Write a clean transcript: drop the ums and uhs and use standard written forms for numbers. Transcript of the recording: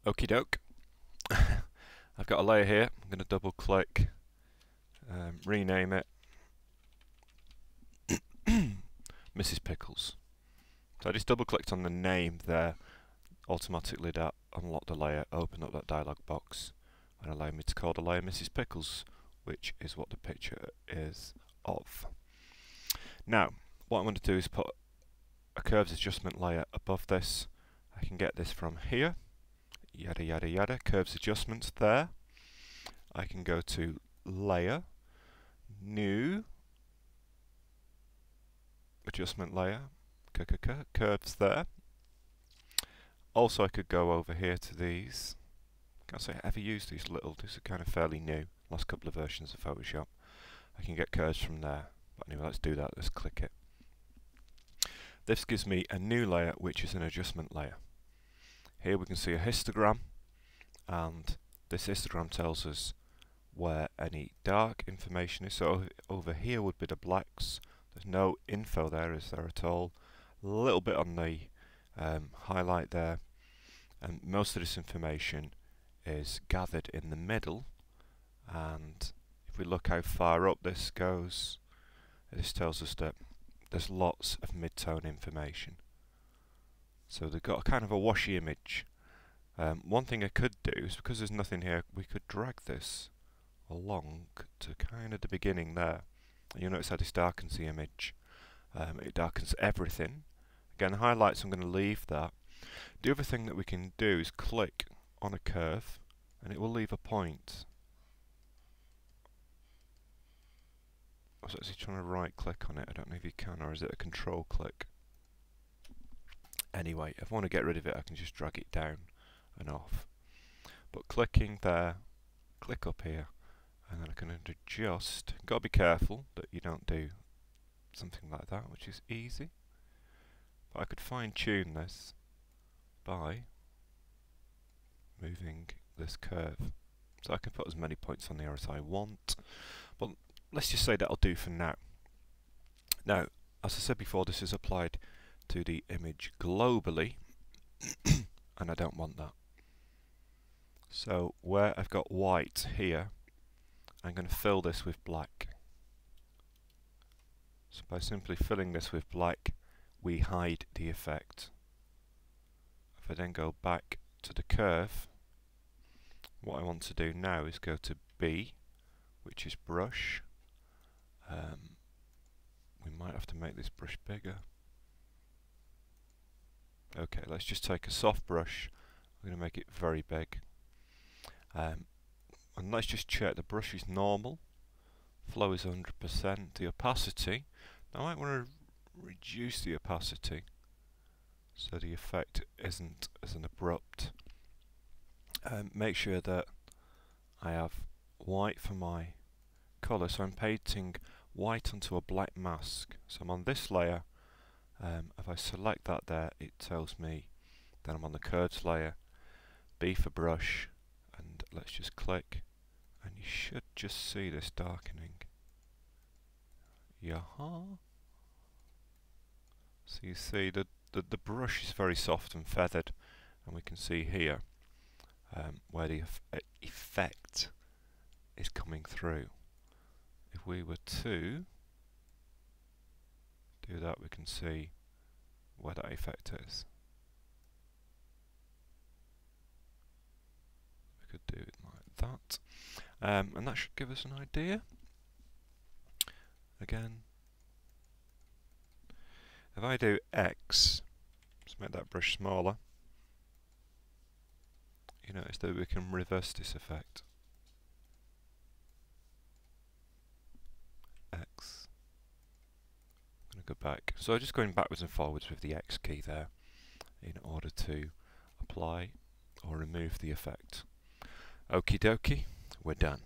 Okie doke. I've got a layer here. I'm going to double click, rename it Mrs. Pickles. So I just double clicked on the name there. Automatically that unlocked the layer, opened up that dialog box and allowed me to call the layer Mrs. Pickles, which is what the picture is of. Now what I'm going to do is put a curves adjustment layer above this. I can get this from here, yada yada yada, curves adjustments there. I can go to layer, new, adjustment layer, curves there. Also I could go over here to these. Can't say I ever used these little, these are kind of fairly new, last couple of versions of Photoshop. I can get curves from there. But anyway, let's do that, let's click it. This gives me a new layer, which is an adjustment layer. Here we can see a histogram, and this histogram tells us where any dark information is. So over here would be the blacks. There's no info there, is there at all? A little bit on the highlight there, and most of this information is gathered in the middle. And if we look how far up this goes, this tells us that there's lots of mid-tone information. So they've got a kind of a washy image. One thing I could do is, because there's nothing here, we could drag this along to kind of the beginning there. And you'll notice how this darkens the image. It darkens everything. Again, the highlights, I'm going to leave that. The other thing that we can do is click on a curve and it will leave a point. I was actually trying to right click on it. I don't know if you can, or is it a control click? Anyway, if I want to get rid of it, I can just drag it down and off. But clicking there, click up here, and then I can adjust. Got to be careful that you don't do something like that, which is easy. But I could fine tune this by moving this curve. So I can put as many points on there as I want. But let's just say that'll do for now. Now, as I said before, this is applied to the image globally, and I don't want that. So where I've got white here, I'm going to fill this with black. So by simply filling this with black, we hide the effect. If I then go back to the curve, what I want to do now is go to B, which is brush. We might have to make this brush bigger. Okay, let's just take a soft brush. I'm going to make it very big. And let's just check the brush is normal. Flow is 100%. The opacity, now I might want to reduce the opacity so the effect isn't as an abrupt. Make sure that I have white for my colour, so I'm painting white onto a black mask. So I'm on this layer. If I select that there, it tells me that I'm on the curves layer. B for brush, and let's just click, and you should just see this darkening. Yaha. So you see the brush is very soft and feathered, and we can see here where the effect is coming through. If we were to do that, we can see where that effect is. We could do it like that, and that should give us an idea. Again, if I do X, let's make that brush smaller, you notice that we can reverse this effect. X. I'm going to go back. So just going backwards and forwards with the X key there in order to apply or remove the effect. Okie dokie, we're done.